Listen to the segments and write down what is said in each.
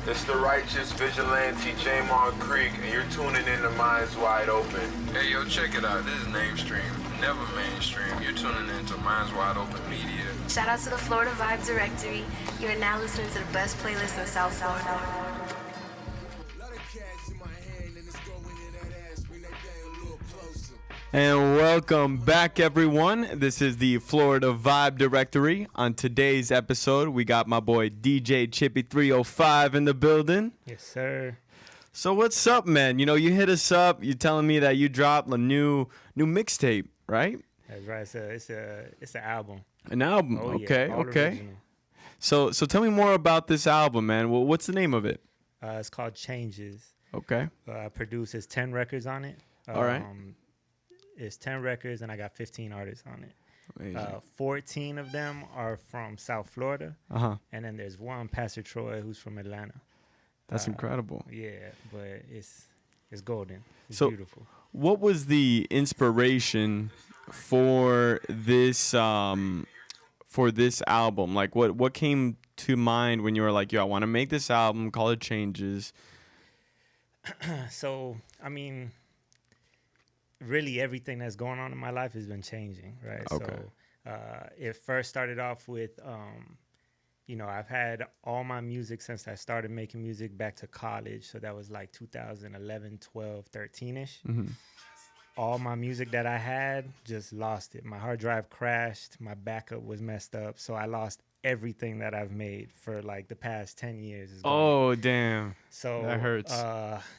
It's the righteous vigilante Jamar Creek, and you're tuning in to Minds Wide Open. Hey, yo, check it out. This is Namestream, never mainstream. You're tuning into Minds Wide Open Media. Shout out to the Florida Vibe Directory. You are now listening to the best playlist in South Florida. And welcome back, everyone. This is the Florida Vibe Directory. On today's episode, we got my boy DJ Chipy 305 in the building. Yes, sir. So what's up, man? You know, you hit us up. You're telling me that you dropped a new mixtape, right? That's right. It's an album. An album. Oh, okay, yeah, okay. Original. So tell me more about this album, man. Well, what's the name of it? It's called Changes. Okay. I produced 10 records on it. All right. It's 10 records, and I got 15 artists on it. Amazing. 14 of them are from South Florida. Uh-huh. And then there's one, Pastor Troy, who's from Atlanta. That's incredible. Yeah, but it's golden. It's So, beautiful. what was the inspiration for this album? Like, what came to mind when you were like, yo, I want to make this album, call it Changes? So, I mean, really everything that's going on in my life has been changing, right? Okay. So it first started off with, I've had all my music since I started making music back to college. So that was like 2011, 12, 13-ish. Mm-hmm. All my music that I had, just lost it. My hard drive crashed. My backup was messed up. So I lost everything that I've made for like the past 10 years. Oh, damn. So that hurts.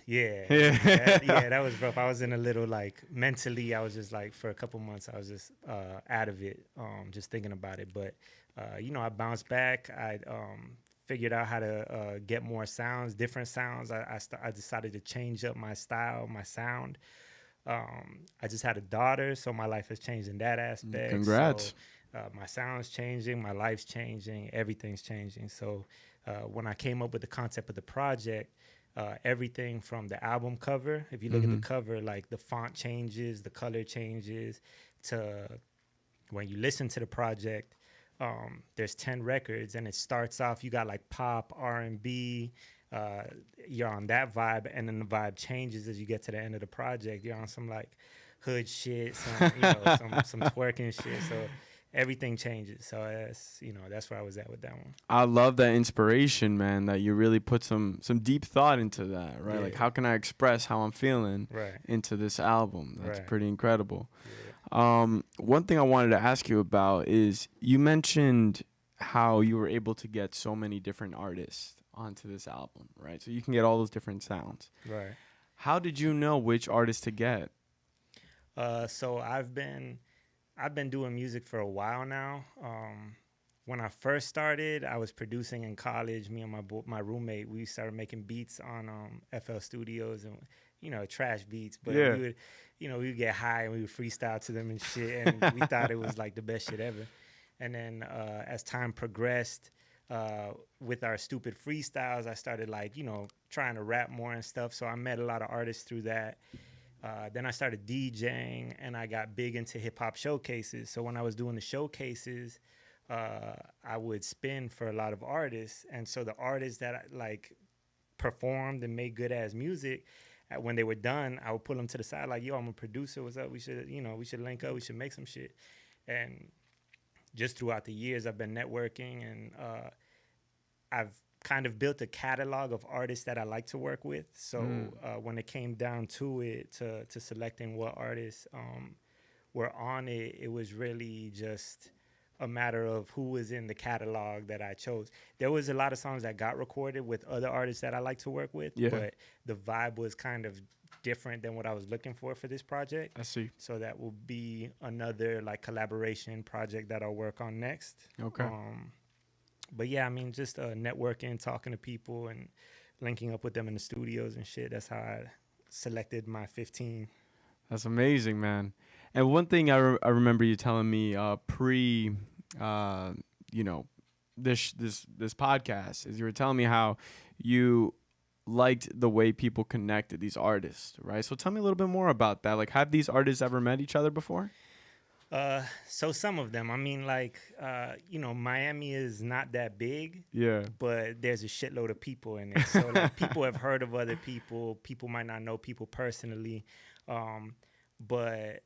Yeah. That was rough. I was in a little like mentally, I was just like for a couple months, I was just out of it, just thinking about it. But, I bounced back. I figured out how to get more sounds, different sounds. I decided to change up my style, my sound. I just had a daughter, so my life has changed in that aspect. Congrats. So, my sound's changing, my life's changing, everything's changing. So when I came up with the concept of the project, everything from the album cover, if you look at the cover, like the font changes, the color changes, to when you listen to the project, there's 10 records, and it starts off, you got like pop, R&B, you're on that vibe, and then the vibe changes as you get to the end of the project. You're on some like hood shit, some some twerking shit. So everything changes. So that's where I was at with that one. I love that inspiration, man, that you really put some deep thought into that, right? Yeah. Like, how can I express how I'm feeling into this album? That's pretty incredible. Yeah. One thing I wanted to ask you about is you mentioned how you were able to get so many different artists onto this album, right? So you can get all those different sounds. Right. How did you know which artist to get? So I've been doing music for a while now. When I first started, I was producing in college. Me and my roommate, we started making beats on FL Studios and trash beats. But we would get high and we would freestyle to them and shit, and we thought it was like the best shit ever. And then as time progressed, with our stupid freestyles, I started trying to rap more and stuff. So I met a lot of artists through that. Then I started DJing, and I got big into hip hop showcases. So when I was doing the showcases, I would spin for a lot of artists. And so the artists that performed and made good ass music, when they were done, I would pull them to the side like, yo, I'm a producer. What's up? We should link up. We should make some shit. And just throughout the years, I've been networking, and I've kind of built a catalog of artists that I like to work with. So when it came down to it, to selecting what artists were on it, it was really just a matter of who was in the catalog that I chose. There was a lot of songs that got recorded with other artists that I like to work with, but the vibe was kind of different than what I was looking for this project. I see. So that will be another collaboration project that I'll work on next. Okay. But yeah, I mean, just networking, talking to people, and linking up with them in the studios and shit. That's how I selected my 15. That's amazing, man. And one thing I remember you telling me this podcast is you were telling me how you liked the way people connected, these artists, right? So tell me a little bit more about that. Like, have these artists ever met each other before? So some of them, I mean, like, Miami is not that big. Yeah. But there's a shitload of people in it. So like people have heard of other people. People might not know people personally. But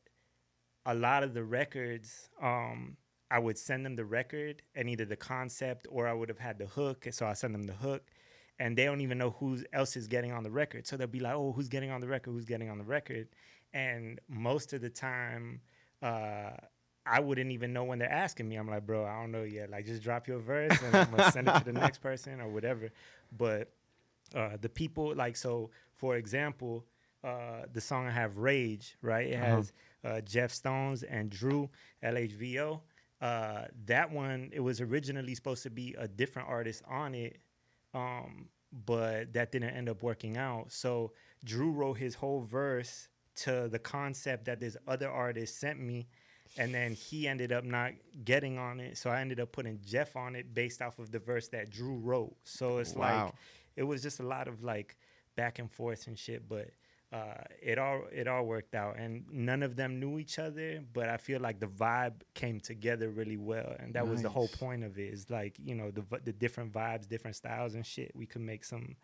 a lot of the records, I would send them the record and either the concept or I would have had the hook. So I send them the hook and they don't even know who else is getting on the record. So they'll be like, oh, who's getting on the record? Who's getting on the record? And most of the time, I wouldn't even know when they're asking me. I'm like, bro, I don't know yet. Like, just drop your verse and I'm going to send it to the next person or whatever. But the people, like, so, for example, the song I have, Rage, right? It has Jeff Stones and Drew, LHVO. That one, it was originally supposed to be a different artist on it, but that didn't end up working out. So Drew wrote his whole verse to the concept that this other artist sent me, and then he ended up not getting on it. So I ended up putting Jeff on it based off of the verse that Drew wrote. So it's like, it was just a lot of like back and forth and shit, but it all worked out. And none of them knew each other, but I feel like the vibe came together really well. And that was the whole point of it, is like, the different vibes, different styles and shit. We could make some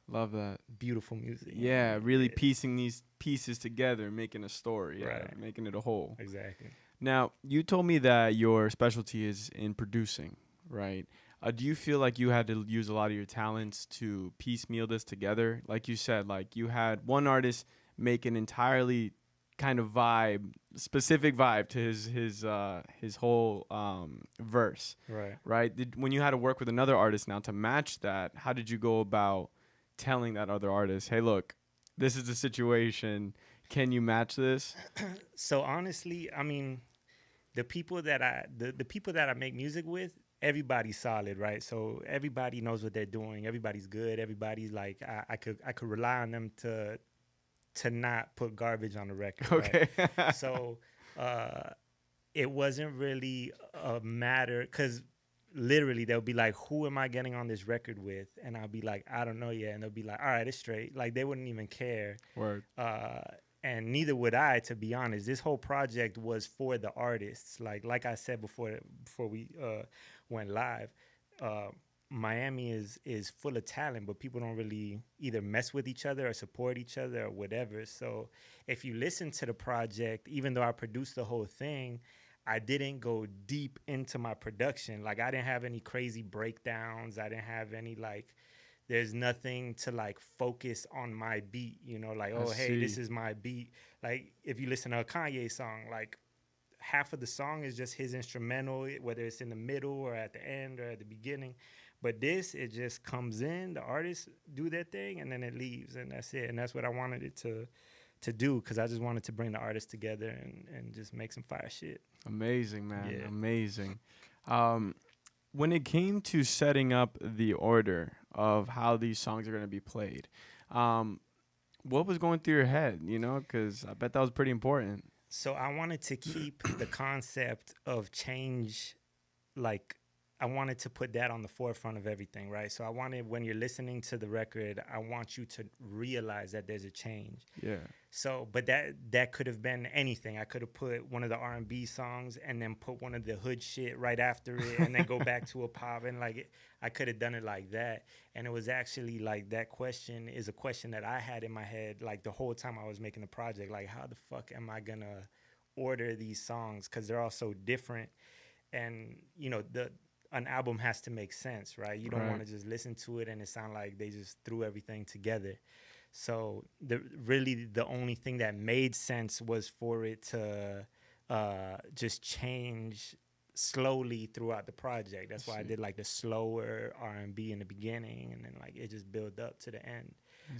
love that beautiful music. Yeah, really piecing these pieces together, making a story, making it a whole. Exactly. Now, you told me that your specialty is in producing, right? Do you feel like you had to use a lot of your talents to piecemeal this together? Like you said, like you had one artist make an entirely kind of specific vibe to his whole verse, right? When you had to work with another artist now to match that, how did you go about telling that other artist, hey, look, this is the situation, can you match this? So honestly, I mean, the people that I make music with, everybody's solid, right? So everybody knows what they're doing. Everybody's good. Everybody's like, I could rely on them to not put garbage on the record. Okay. Right? So it wasn't really a matter, because literally they'll be like, who am I getting on this record with? And I'll be like, I don't know yet. And they'll be like, all right, it's straight. Like, they wouldn't even care. Word. And neither would I, to be honest. This whole project was for the artists. Like I said before we went live, Miami is full of talent, but people don't really either mess with each other or support each other or whatever. So if you listen to the project, even though I produced the whole thing, I didn't go deep into my production. Like, I didn't have any crazy breakdowns. I didn't have any, like, there's nothing to, like, focus on my beat, like, oh, hey, this is my beat. Like, if you listen to a Kanye song, like, half of the song is just his instrumental, whether it's in the middle or at the end or at the beginning. But this, it just comes in, the artists do their thing, and then it leaves, and that's it. And that's what I wanted it to do, because I just wanted to bring the artists together and just make some fire shit. Amazing, man. Yeah. Amazing. When it came to setting up the order of how these songs are going to be played, what was going through your head, because I bet that was pretty important. So I wanted to keep the concept of change, like, I wanted to put that on the forefront of everything, right? So I wanted, when you're listening to the record, I want you to realize that there's a change. Yeah. So, but that could have been anything. I could have put one of the R&B songs and then put one of the hood shit right after it and then go back to a pop. And I could have done it like that. And it was actually like, that question is a question that I had in my head, like, the whole time I was making the project. Like, how the fuck am I going to order these songs? Because they're all so different. And, an album has to make sense, right? You don't want to just listen to it and it sound like they just threw everything together. So really the only thing that made sense was for it to just change slowly throughout the project. That's why I did like the slower R&B in the beginning, and then like it just built up to the end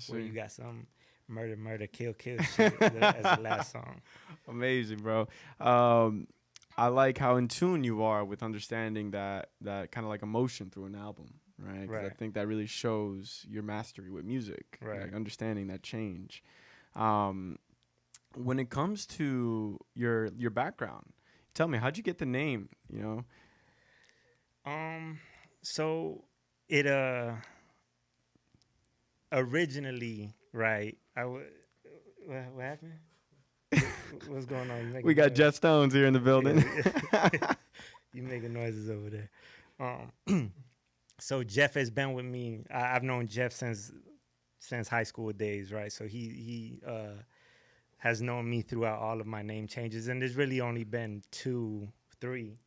where you got some murder, kill shit as the last song. Amazing, bro. I like how in tune you are with understanding that kind of like emotion through an album, right? 'Cause I think that really shows your mastery with music, like understanding that change. When it comes to your background, tell me, how'd you get the name, So it originally, right, what happened? What's going on? We got Jeff Stones here in the building. Yeah. You making noises over there. So Jeff has been with me. I've known Jeff since high school days, right? So he has known me throughout all of my name changes, and there's really only been three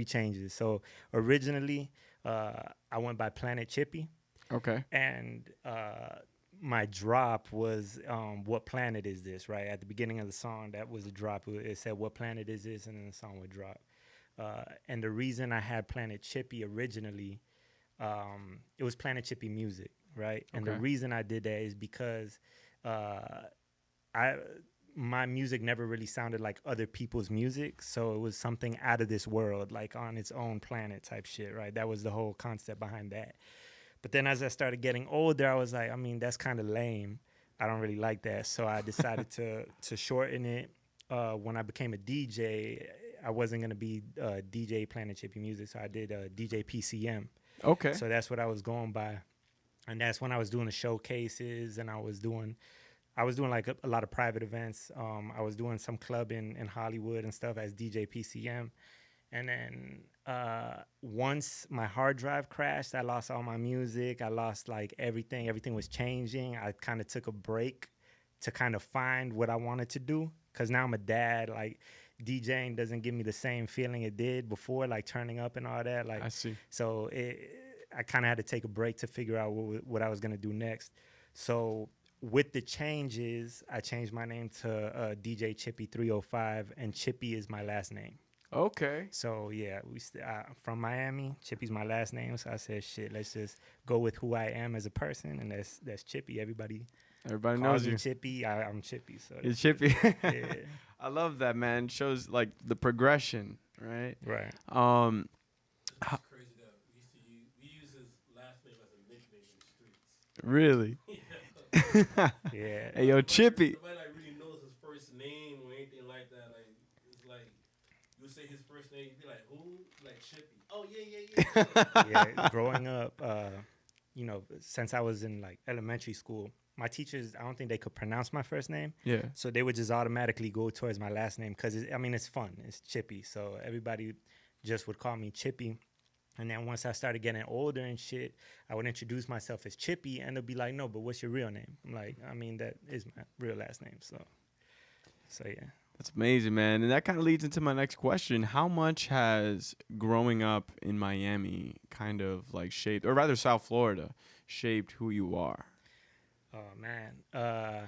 changes. So originally, I went by Planet Chippy. Okay. And my drop was what planet is this, right? At the beginning of the song, that was the drop. It said, what planet is this? And then the song would drop. And the reason I had Planet Chippy originally, it was Planet Chippy Music, right? And the reason I did that is because my music never really sounded like other people's music. So it was something out of this world, like on its own planet type shit, right? That was the whole concept behind that. But then as I started getting older, I was like, I mean, that's kind of lame. I don't really like that. So I decided to shorten it. When I became a DJ, I wasn't going to be DJ Planet Chippy Music, so I did DJ PCM. Okay. So that's what I was going by. And that's when I was doing the showcases, and I was doing like a lot of private events. I was doing some club in Hollywood and stuff as DJ PCM. And then once my hard drive crashed, I lost all my music. I lost like everything. Everything was changing. I kind of took a break to kind of find what I wanted to do. Because now I'm a dad. Like DJing doesn't give me the same feeling it did before, like turning up and all that. Like, I see. So I kind of had to take a break to figure out what I was going to do next. So with the changes, I changed my name to DJ Chippy 305, and Chippy is my last name. Okay. So yeah, from Miami. Chippy's my last name, so I said, shit, let's just go with who I am as a person, and that's Chippy. Everybody knows you. Chippy. I'm Chippy. So it's Chippy. Yeah. I love that, man. It shows like the progression, right? Right. It's crazy that we use his last name as a nickname in the streets. Really? Yeah. Hey, yo, Chippy. Nobody like really knows his first name or anything like that. Like it's like you say his first name, you'd be like, who? Like Chippy. Oh yeah. Yeah. Growing up, since I was in like elementary school, my teachers, I don't think they could pronounce my first name. Yeah. So they would just automatically go towards my last name because it's fun. It's Chippy. So everybody just would call me Chippy. And then once I started getting older and shit, I would introduce myself as Chippy, and they'll be like, no, but what's your real name? I'm like, I mean, that is my real last name. So yeah. That's amazing, man. And that kind of leads into my next question. How much has growing up in Miami kind of like shaped, or rather South Florida, shaped who you are? Oh, man. I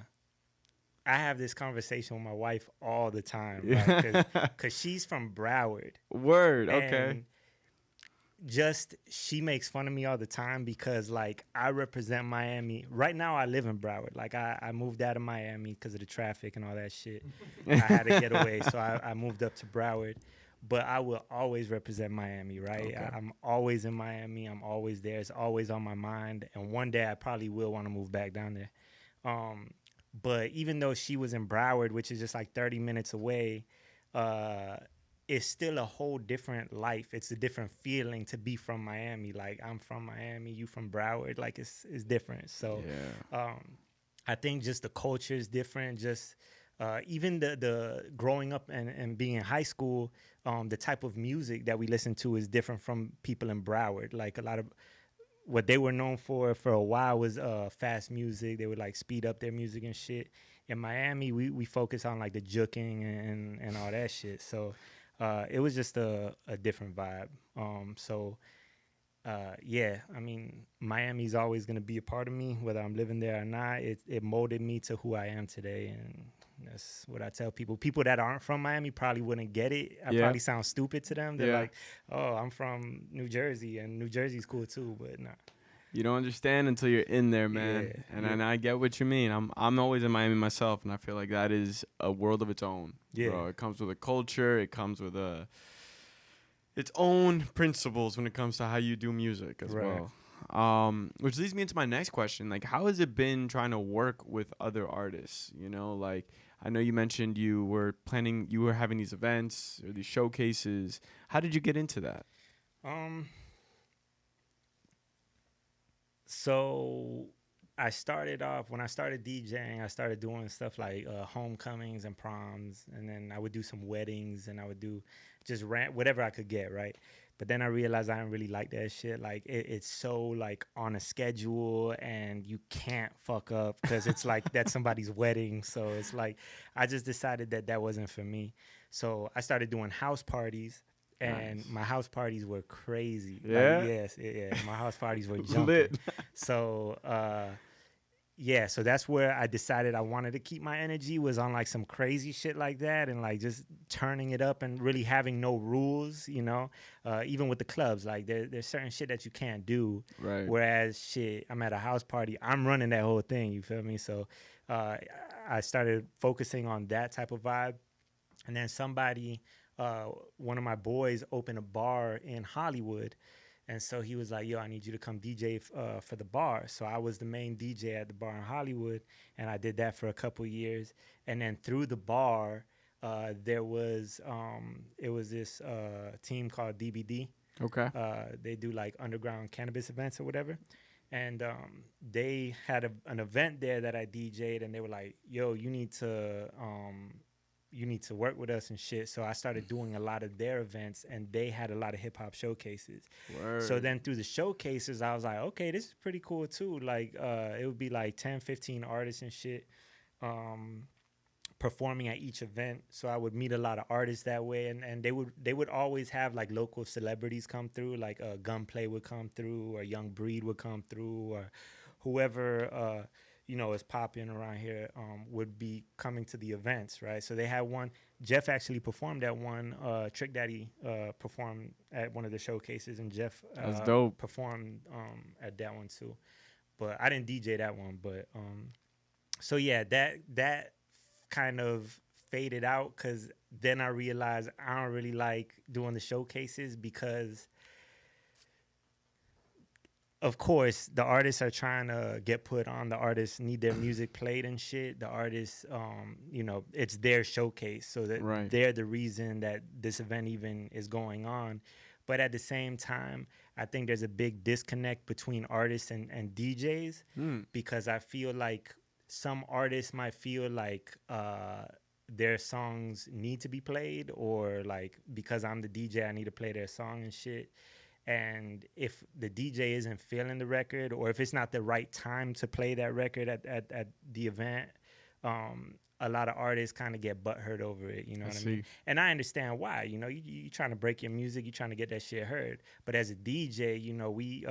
have this conversation with my wife all the time, right? Because she's from Broward. Word, okay. And she makes fun of me all the time because, like, I represent Miami. Right now, I live in Broward. Like, I moved out of Miami because of the traffic and all that shit. I had to get away, so I moved up to Broward. But I will always represent Miami, right? Okay. I'm always in Miami. I'm always there. It's always on my mind. And one day I probably will want to move back down there. But even though she was in Broward, which is just like 30 minutes away, it's still a whole different life. It's a different feeling to be from Miami. Like, I'm from Miami, you from Broward. Like, it's different. So yeah. I think just the culture is different. Just even the growing up and being in high school, the type of music that we listen to is different from people in Broward. Like, a lot of what they were known for a while was fast music. They would like speed up their music and shit. In Miami, we focus on like the juking and all that shit. So it was just a different vibe. Yeah, I mean, Miami's always going to be a part of me, whether I'm living there or not. It molded me to who I am today, and that's what I tell people. People that aren't from Miami probably wouldn't get it. I probably sound stupid to them. They're like, oh, I'm from New Jersey, and New Jersey's cool too, but nah. You don't understand until you're in there, man. Yeah, and I get what you mean. I'm always in Miami myself, and I feel like that is a world of its own. Yeah. Bro. It comes with a culture. It comes with its own principles when it comes to how you do music as well. Which leads me into my next question. Like, how has it been trying to work with other artists? You know, like, I know you mentioned you were having these events or these showcases. How did you get into that? So I started off, when I started DJing, I started doing stuff like homecomings and proms, and then I would do some weddings, and I would do just whatever I could get, right? But then I realized I didn't really like that shit. Like it's so like on a schedule, and you can't fuck up because it's like that's somebody's wedding. So it's like I just decided that wasn't for me. So I started doing house parties. And my house parties were crazy. Yeah? Like, yes, yeah. My house parties were jumping. So, yeah, so that's where I decided I wanted to keep my energy, was on like some crazy shit like that, and like just turning it up and really having no rules, you know. Even with the clubs, like there's certain shit that you can't do. Right. Whereas shit, I'm at a house party, I'm running that whole thing. You feel me? So I started focusing on that type of vibe, and then one of my boys opened a bar in Hollywood. And so he was like, yo, I need you to come DJ for the bar. So I was the main DJ at the bar in Hollywood, and I did that for a couple years. And then through the bar, it was this team called DBD. Okay. They do like underground cannabis events or whatever. And they had an event there that I DJ'd, and they were like, yo, you need to work with us and shit. So I started doing a lot of their events, and they had a lot of hip hop showcases. Word. So then through the showcases, I was like, okay, this is pretty cool too. Like it would be like 10, 15 artists and shit performing at each event. So I would meet a lot of artists that way, and they would always have like local celebrities come through, like Gunplay would come through, or Young Breed would come through, or whoever is popping around here would be coming to the events, right? So they had one. Jeff actually performed at one. Trick Daddy performed at one of the showcases, and Jeff That's dope. performed at that one too. But I didn't DJ that one. But so yeah, that kind of faded out, because then I realized I don't really like doing the showcases, because of course, the artists are trying to get put on. The artists need their music played and shit. The artists, it's their showcase. So that they're the reason that this event even is going on. But at the same time, I think there's a big disconnect between artists and DJs, because I feel like some artists might feel like their songs need to be played, or like because I'm the DJ, I need to play their song and shit. And if the DJ isn't feeling the record, or if it's not the right time to play that record at the event, a lot of artists kind of get butthurt over it, you know what I mean? And I understand why. You know, you trying to break your music, you trying to get that shit heard. But as a DJ, you know, we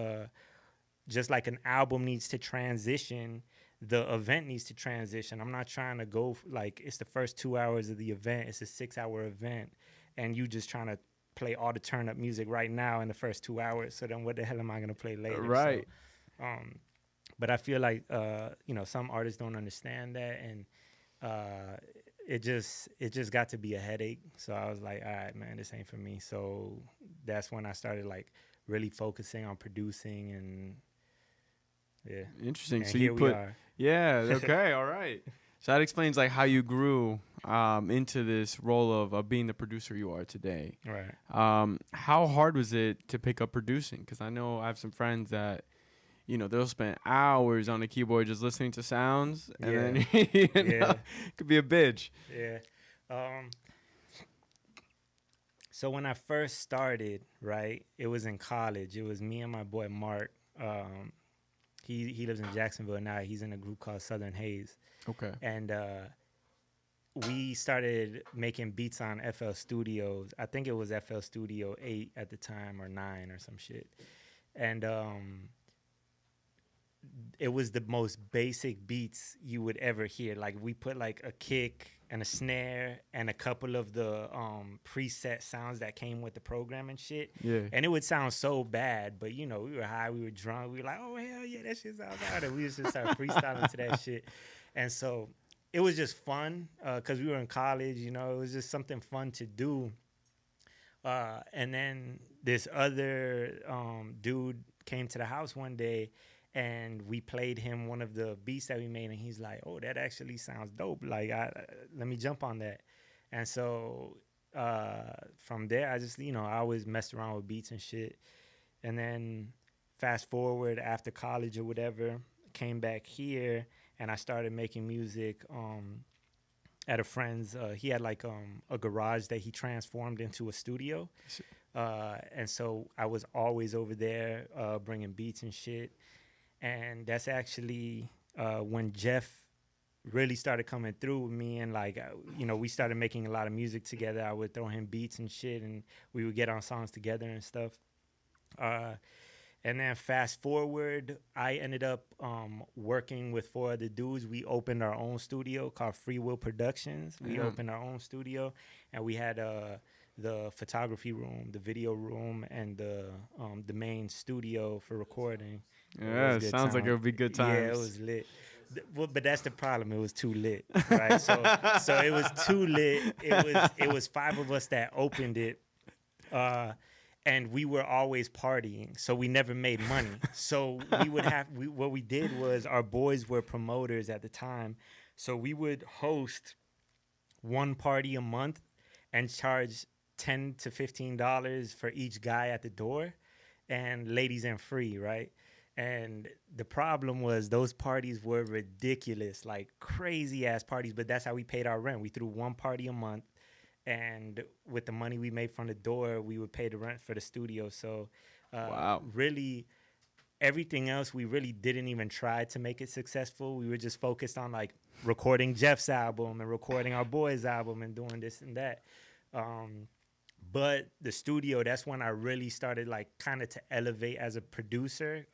just like an album needs to transition, the event needs to transition. I'm not trying to go like it's the first 2 hours of the event, it's a 6-hour event, and you just trying to play all the turn up music right now in the first 2 hours. So then what the hell am I going to play later? Right. So, but I feel like, some artists don't understand that. And it just got to be a headache. So I was like, all right, man, this ain't for me. So that's when I started like really focusing on producing, and yeah. Interesting. And so here you we are. Yeah. Okay. All right. So that explains like how you grew into this role of being the producer you are today. Right. How hard was it to pick up producing? Because I know I have some friends that, they'll spend hours on the keyboard just listening to sounds, and then it could be a bitch. Yeah. So when I first started, right, it was in college. It was me and my boy Mark. He lives in Jacksonville now. He's in a group called Southern Haze. Okay. And we started making beats on FL Studios. I think it was FL Studio 8 at the time, or 9 or some shit. And it was the most basic beats you would ever hear. Like we put like a kick and a snare and a couple of the preset sounds that came with the program and shit. Yeah. And it would sound so bad, but we were high, we were drunk, we were like, oh hell yeah, that shit sounds bad. And we just start freestyling to that shit. And so it was just fun, because we were in college, it was just something fun to do. And then this other dude came to the house one day, and we played him one of the beats that we made, and he's like, oh, that actually sounds dope. Like, let me jump on that. And so from there, I just, I always messed around with beats and shit. And then fast forward after college or whatever, came back here and I started making music at a friend's. He had like a garage that he transformed into a studio. And so I was always over there bringing beats and shit. And that's actually when Jeff really started coming through with me, and like, we started making a lot of music together. I would throw him beats and shit, and we would get on songs together and stuff. And then fast forward, I ended up working with 4 other dudes. We opened our own studio called Free Will Productions. We opened our own studio, and we had the photography room, the video room, and the main studio for recording. Yeah, it sounds like it would be good times. Yeah, it was lit. But that's the problem. It was too lit, right? So it was too lit. It was 5 of us that opened it, and we were always partying. So we never made money. So we would what we did was, our boys were promoters at the time, so we would host one party a month and charge $10 to $15 for each guy at the door, and ladies and free, right? And the problem was, those parties were ridiculous, like crazy ass parties, but that's how we paid our rent. We threw one party a month, and with the money we made from the door, we would pay the rent for the studio. So wow. Really, everything else, we really didn't even try to make it successful. We were just focused on like recording Jeff's album and recording our boys' album and doing this and that. But the studio, that's when I really started like kind of to elevate as a producer,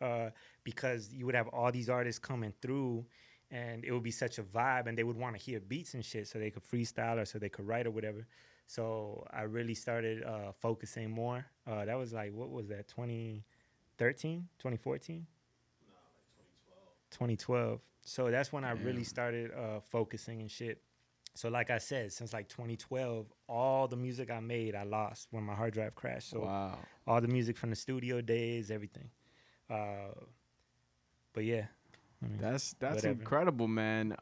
because you would have all these artists coming through, and it would be such a vibe, and they would want to hear beats and shit so they could freestyle or so they could write or whatever. So I really started focusing more. That was like, what was that, 2013, 2014? No, like 2012. So that's when I really started focusing and shit. So like I said, since like 2012, all the music I made, I lost when my hard drive crashed. So all the music from the studio days, everything. But yeah. I mean, that's incredible, man.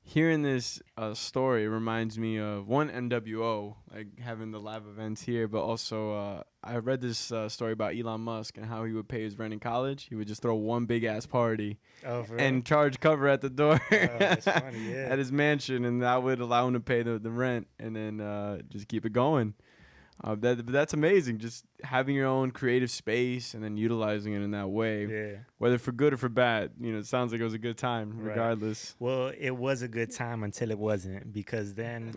Hearing this story reminds me of one NWO, like having the live events here, but also I read this story about Elon Musk and how he would pay his rent in college. He would just throw one big ass party and charge cover at the door that's funny, yeah. at his mansion, and that would allow him to pay the rent, and then just keep it going. That's amazing, just having your own creative space and then utilizing it in that way, whether for good or for bad. It sounds like it was a good time regardless. Right. Well, it was a good time until it wasn't, because then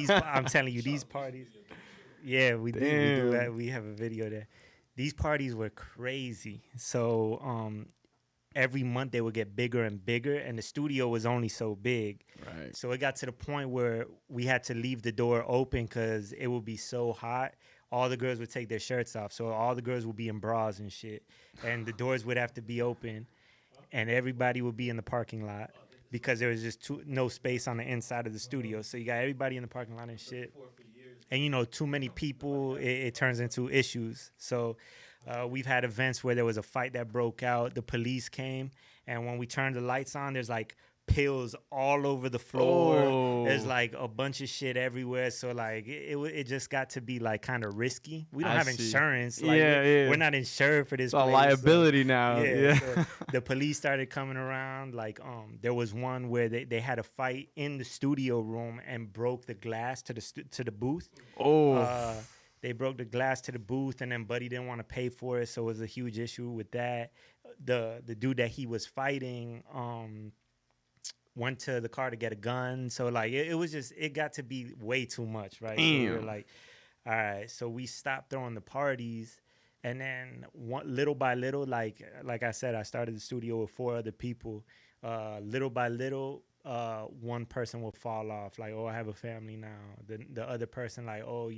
I'm telling you, these parties, we do that. We have a video there. These parties were crazy. So every month they would get bigger and bigger, and the studio was only so big. Right. So it got to the point where we had to leave the door open because it would be so hot. All the girls would take their shirts off. So all the girls would be in bras and shit. And the doors would have to be open, and everybody would be in the parking lot because there was just no space on the inside of the studio. So you got everybody in the parking lot and shit. And, too many people, it turns into issues. So we've had events where there was a fight that broke out. The police came, and when we turned the lights on, there's like pills all over the floor. Oh. There's like a bunch of shit everywhere. So like it just got to be like kind of risky. We don't have insurance. Like, we're not insured for this. It's a liability now. So the police started coming around. Like there was one where they had a fight in the studio room and broke the glass to the booth. Oh. They broke the glass to the booth, and then Buddy didn't want to pay for it, so it was a huge issue with that. The dude that he was fighting went to the car to get a gun, so like it got to be way too much, right? So we were like, all right, so we stopped throwing the parties, and then little by little, like I said, I started the studio with 4 other people. Little by little, one person will fall off, like, oh, I have a family now. The other person, like, oh,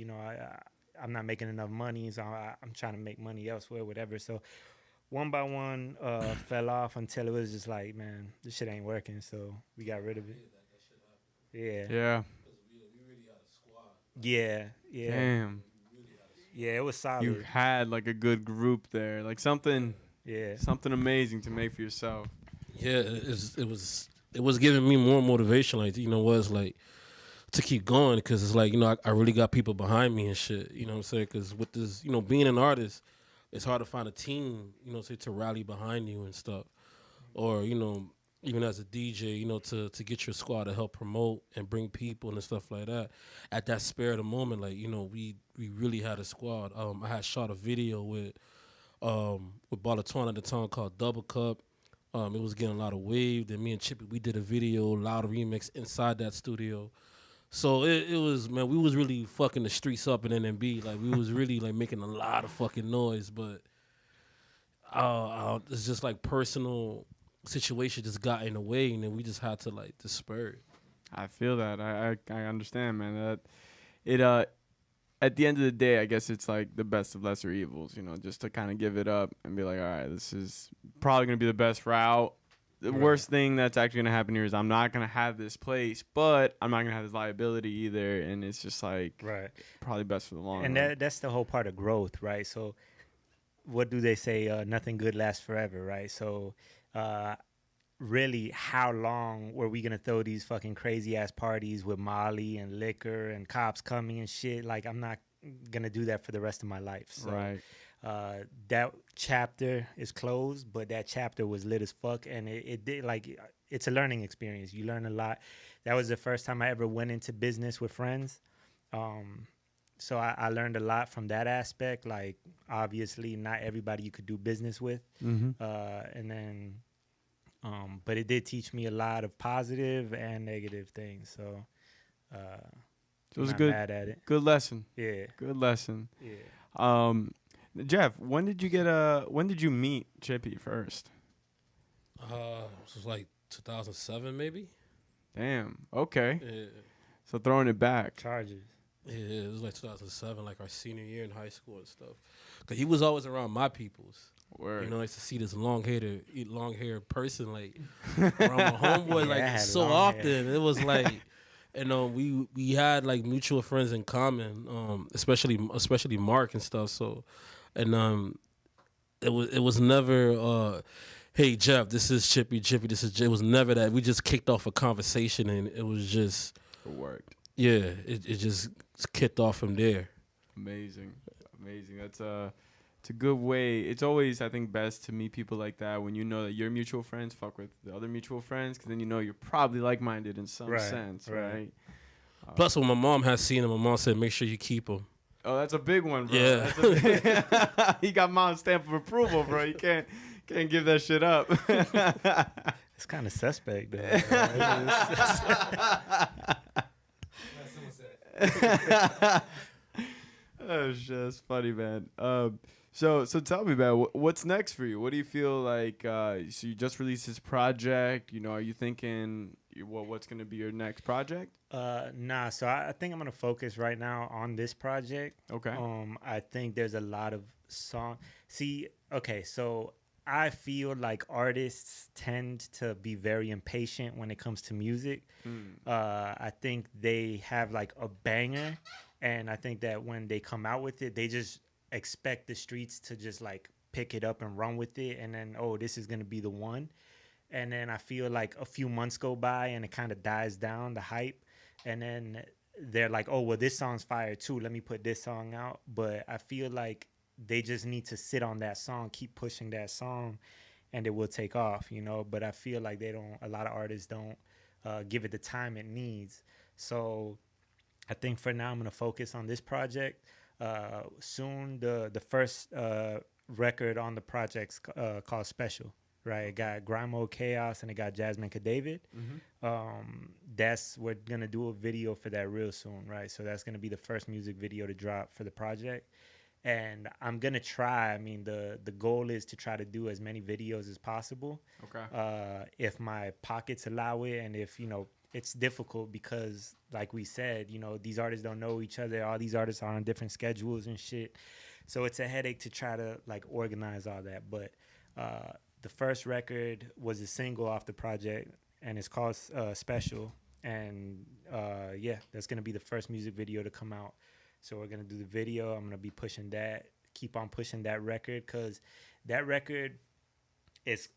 I'm not making enough money, so I'm trying to make money elsewhere, whatever. So one by one fell off until it was just like, man, this shit ain't working. So we got rid of it. Yeah. Yeah. Damn. Yeah, it was solid. You had like a good group there, like something amazing to make for yourself. Yeah, it was giving me more motivation, like, was like to keep going, because it's like, I really got people behind me and shit, you know what I'm saying? Because with this, being an artist, it's hard to find a team, you know, to rally behind you and stuff, or you know, even as a DJ, you know, to get your squad to help promote and bring people and stuff like that. At that spare of the moment, like, you know, we really had a squad. I had shot a video with Balatwan at the time called Double Cup. It was getting a lot of wave. Then me and Chippy, we did a video, loud remix inside that studio. So it was, man, we was really fucking the streets up in NMB. Like, we was really like making a lot of fucking noise, but it's just like personal situation just got in the way, and then we just had to like disperse. I feel that. I understand, man. That it at the end of the day, I guess it's like the best of lesser evils, you know, just to kind of give it up and be like, all right, this is probably going to be the best route. The worst thing that's actually going to happen here is I'm not going to have this place, but I'm not going to have this liability either. And it's just like probably best for the long run. And that's the whole part of growth, right? So what do they say? Nothing good lasts forever, right? So really, how long were we gonna throw these fucking crazy ass parties with Molly and liquor and cops coming and shit? Like, I'm not gonna do that for the rest of my life. So, that chapter is closed, but that chapter was lit as fuck, and it did, like, it's a learning experience. You learn a lot. That was the first time I ever went into business with friends. So I learned a lot from that aspect. Like, obviously, not everybody you could do business with, and then. But it did teach me a lot of positive and negative things. So, it was I'm a not mad at it. Good lesson. Yeah. Good lesson. Yeah. Jeff, when did you meet Chippy first? This was like 2007, maybe. Damn. Okay. Yeah. So throwing it back. Charges. Yeah, it was like 2007, like our senior year in high school and stuff. Cause he was always around my peoples. Word. You know, I used to see this long-haired person like around my homeboy like so often. Hair. It was like, you know, we had like mutual friends in common, especially Mark and stuff. So, and it was never, hey Jeff, this is Chippy, this is Jay. It was never that. We just kicked off a conversation, and it was just it worked. Yeah, it just kicked off from there. Amazing. That's it's a good way. It's always, I think, best to meet people like that when you know that your mutual friends fuck with the other mutual friends, because then you know you're probably like-minded in some sense, right? Plus, when my mom has seen him, my mom said, make sure you keep him. Oh, that's a big one, bro. Yeah. He got mom's stamp of approval, bro. You can't give that shit up. It's kind of suspect, though. Oh, shit, that's funny, man. So tell me, man, what's next for you? What do you feel like? So you just released this project. You know, are you thinking what's going to be your next project? Nah. So I think I'm going to focus right now on this project. Okay. I think there's a lot of so I feel like artists tend to be very impatient when it comes to music. I think they have like a banger, and I think that when they come out with it, they just expect the streets to just like pick it up and run with it, and then, oh, this is going to be the one. And then I feel like a few months go by and it kind of dies down, the hype, and then they're like, oh, well, this song's fire too, let me put this song out. But I feel like they just need to sit on that song, keep pushing that song, and it will take off, you know. But I feel like a lot of artists don't give it the time it needs. So I think for now I'm going to focus on this project. Soon the first record on the project's called Special, right? It got Grimo Chaos and it got Jasmine Kadavid. We're gonna do a video for that real soon, right? So that's gonna be the first music video to drop for the project. And I'm gonna try, I mean, the goal is to try to do as many videos as possible. Okay. If my pockets allow it, and if, you know, it's difficult because, like we said, you know, these artists don't know each other. All these artists are on different schedules and shit. So it's a headache to try to, like, organize all that. But the first record was a single off the project, and it's called Special. And, that's going to be the first music video to come out. So we're going to do the video. I'm going to be pushing that, keep on pushing that record, because that record is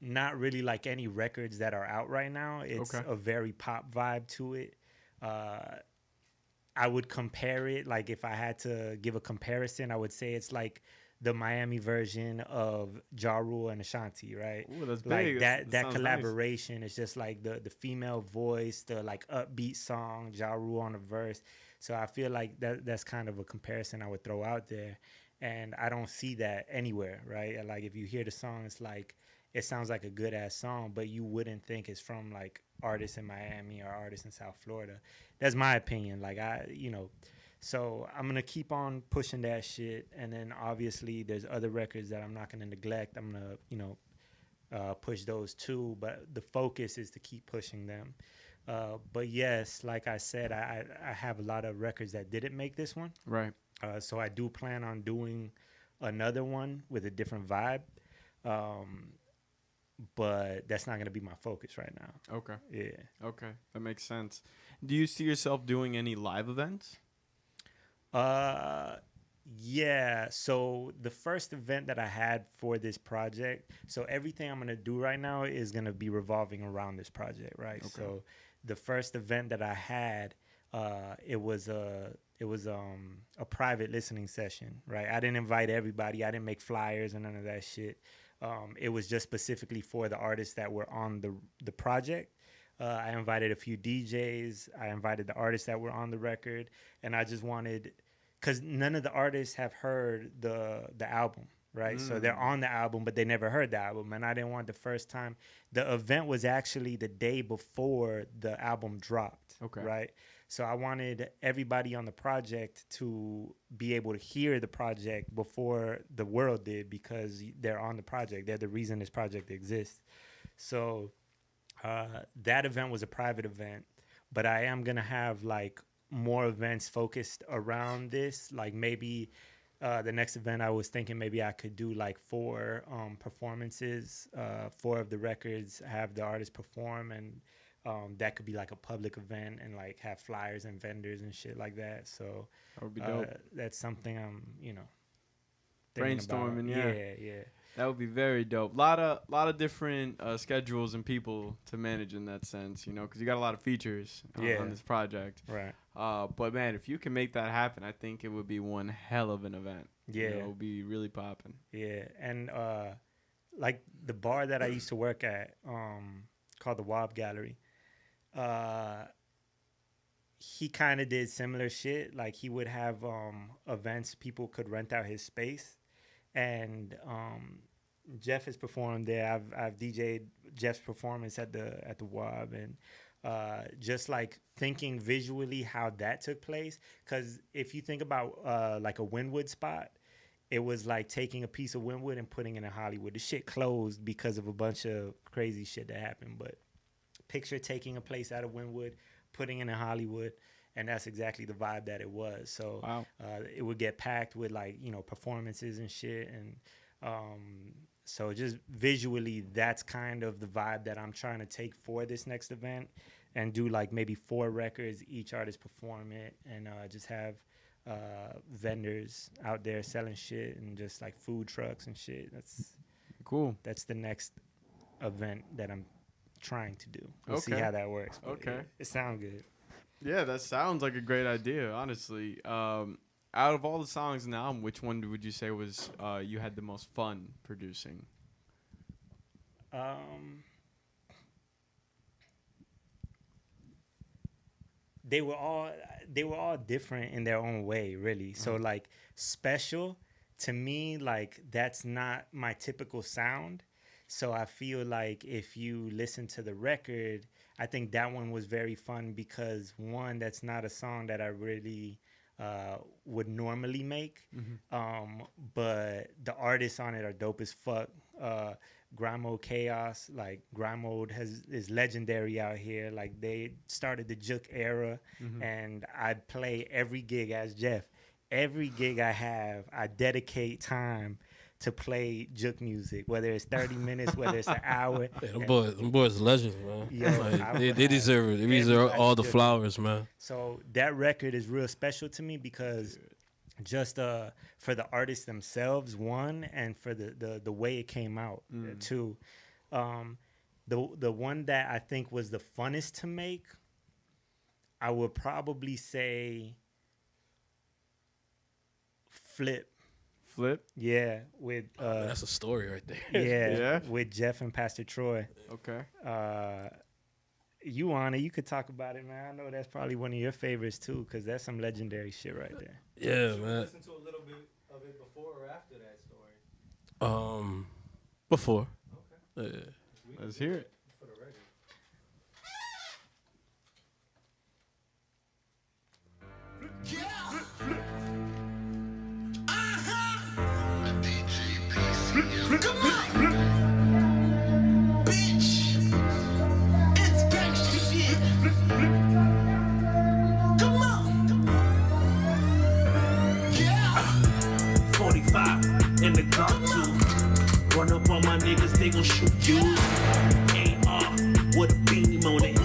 not really like any records that are out right now. It's a very pop vibe to it. I would compare it, like if I had to give a comparison, I would say it's like the Miami version of Ja Rule and Ashanti, right? Ooh, that's like big. that sounds collaboration is just like the female voice, the like upbeat song, Ja Rule on the verse. So I feel like that's kind of a comparison I would throw out there, and I don't see that anywhere, right? Like if you hear the song, it's like it sounds like a good ass song, but you wouldn't think it's from like artists in Miami or artists in South Florida. That's my opinion. Like so I'm gonna keep on pushing that shit, and then obviously there's other records that I'm not gonna neglect. I'm gonna push those too, but the focus is to keep pushing them. But yes, like I said, I have a lot of records that didn't make this one. Right. So I do plan on doing another one with a different vibe. But that's not going to be my focus right now. Okay. Yeah. Okay. That makes sense. Do you see yourself doing any live events? Yeah. So the first event that I had for this project, so everything I'm going to do right now is going to be revolving around this project, right? Okay. So the first event that I had, it was a private listening session, right? I didn't invite everybody. I didn't make flyers and none of that shit. It was just specifically for the artists that were on the project. I invited a few DJs. I invited the artists that were on the record, and I just wanted, because none of the artists have heard the album, right? So they're on the album, but they never heard the album, and I didn't want the first time. The event was actually the day before the album dropped, Okay. right? So I wanted everybody on the project to be able to hear the project before the world did, because they're on the project. They're the reason this project exists. So that event was a private event, but I am going to have like more events focused around this. Like maybe the next event I was thinking maybe I could do like 4 performances, 4 of the records, have the artists perform, and that could be like a public event and like have flyers and vendors and shit like that. So That would be dope. that's something I'm, thinking Brainstorming, about. yeah. Yeah. That would be very dope. Lot of different schedules and people to manage in that sense, because you got a lot of features on this project. Right. But man, if you can make that happen, I think it would be one hell of an event. Yeah. It would be really popping. Yeah. And like the bar that I used to work at, called the Wob Gallery, he kind of did similar shit. Like he would have events, people could rent out his space, and Jeff has performed there. I've DJ'd Jeff's performance at the Wob, and just like thinking visually how that took place. Because if you think about like a Wynwood spot, it was like taking a piece of Wynwood and putting it in Hollywood. The shit closed because of a bunch of crazy shit that happened, but picture taking a place out of Wynwood, putting it in Hollywood, and that's exactly the vibe that it was. So wow. It would get packed with like, performances and shit. And so just visually, that's kind of the vibe that I'm trying to take for this next event, and do like maybe 4 records, each artist perform it, and just have vendors out there selling shit, and just like food trucks and shit. That's cool. That's the next event that I'm trying to do. We'll see Okay. how that works. Okay. It sounds good. Yeah, that sounds like a great idea, honestly. Out of all the songs in the album, which one would you say was you had the most fun producing? They were all different in their own way, really. So like Special, to me, like that's not my typical sound. So I feel like if you listen to the record, I think that one was very fun because, one, that's not a song that I really would normally make. But the artists on it are dope as fuck. Grime Mode Chaos, like Grime Mode is legendary out here. Like they started the Juke era, and I'd play every gig as Jeff. Every gig I have, I dedicate time to play Juke music, whether it's 30 minutes, whether it's an hour. Yeah, them boys legends, man. Yo, Like, they deserve it. They deserve all the flowers, man. So that record is real special to me because just for the artists themselves, one, and for the way it came out, two. The one that I think was the funnest to make, I would probably say Flip. Flip? Yeah, with that's a story right there. yeah, with Jeff and Pastor Troy. Okay. You on it? You could talk about it, man. I know that's probably one of your favorites too, because that's some legendary shit right there. Yeah, man. Listen to a little bit of it before or after that story? Before. Okay. Yeah. Let's hear it. For the record. In the car too. Run up on my niggas, they gon' shoot you. AR with a beam on it.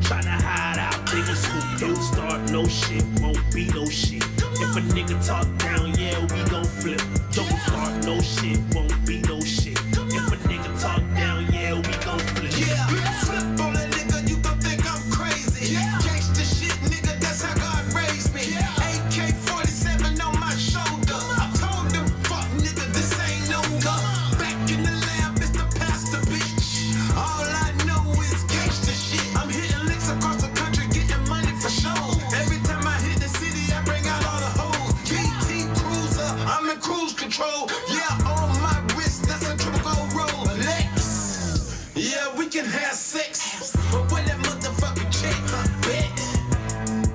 Tryna hide out, they gon' scoop you. Start no shit, won't be no shit. If a nigga talk down, yeah, we gon' flip. Don't start no shit, won't be no shit. If a nigga talk down, yeah, we gon' flip. Yeah, flip on a nigga, you gon' think I'm crazy. Gangsta shit, nigga, that's how God raised me. AK-47 on my shoulder. I told them, fuck nigga, this ain't no gun. Back in the lab, it's the pastor, bitch. All I know is gangsta shit. I'm hitting licks across the country, getting money for show. Every time I hit the city, I bring out all the hoes. BT Cruiser, I'm in cruise control. Yeah, on my wrist, that's a triple gold Rolex. Yeah, we can have sex, but when that motherfucking check, bet.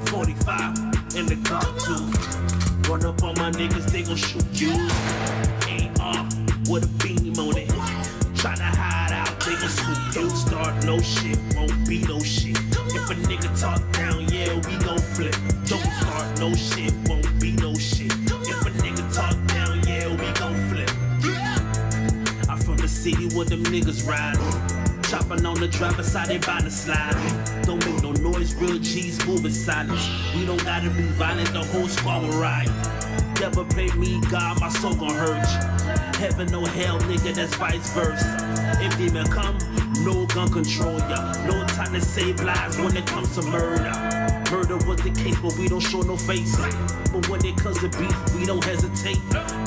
45 in the car too. Run up on my niggas, they gon' shoot you. AR with a beam on it. Tryna hide out, they gon' scoop you. Start no shit, won't be no shit. If a nigga talk down, yeah, we gon' flip. Don't start no shit, won't be no shit. If a nigga talk down, yeah, we gon' flip. I'm from the city where them niggas ride. Chopping on the driver's side, they bout to slide. Don't make no noise, real G's moving silence. We don't gotta be violent, the whole squad will ride. Never pay me, God, my soul gon' hurt you. Heaven or hell, nigga, that's vice versa. If demon come, no gun control ya. No time to save lives when it comes to murder. Murder was the case, but we don't show no face. But when it comes to beef, we don't hesitate.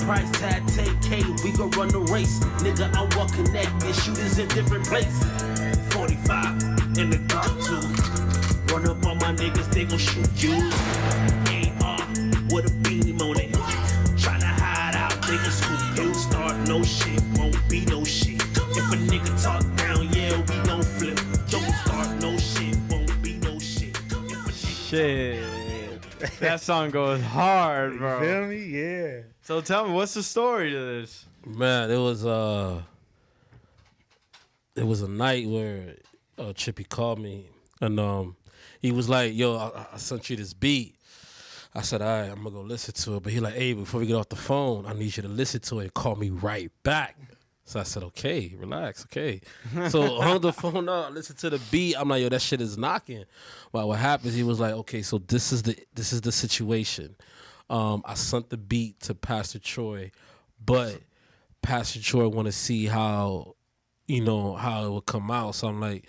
Price tag, take K, we gon' run the race. Nigga, I'm well connected, shooters in different places. 45 in the car too. Run up on my niggas, they gon' shoot you. AR with a beam on it. Tryna hide out, they gon' scoop you. Start no shit, won't be no shit. If a nigga talk down, yeah, we gon' flip. Don't start no shit, won't be no shit. Shit. That song goes hard, bro. You feel me? Yeah. So tell me, what's the story to this? Man, it was a night where Chippy called me and he was like, "Yo, I sent you this beat." I said, "All right, I'm gonna go listen to it." But he like, "Hey, before we get off the phone, I need you to listen to it and call me right back." So I said, "Okay, relax, okay." So hung the phone up, listened to the beat. I'm like, "Yo, that shit is knocking." Well, what happens? He was like, "Okay, so this is the situation. I sent the beat to Pastor Troy, but Pastor Troy want to see how it would come out." So I'm like,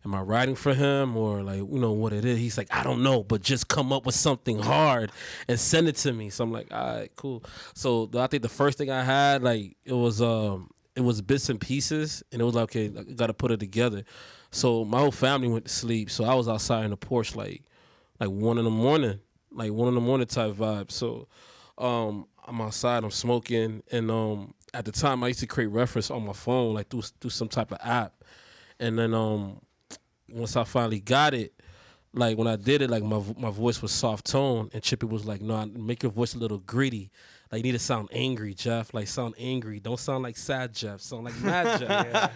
am I writing for him or like, what it is? He's like, "I don't know, but just come up with something hard and send it to me." So I'm like, all right, cool. So I think the first thing I had, like, it was bits and pieces, and it was like, okay, I got to put it together. So my whole family went to sleep. So I was outside in the porch like 1 in the morning, type vibe. So I'm outside, I'm smoking, and at the time I used to create reference on my phone, like through some type of app. And then once I finally got it, like when I did it, like my voice was soft tone, and Chippy was like, "No, make your voice a little gritty. Like, you need to sound angry, Jeff. Like, sound angry. Don't sound like sad Jeff. Sound like mad Jeff."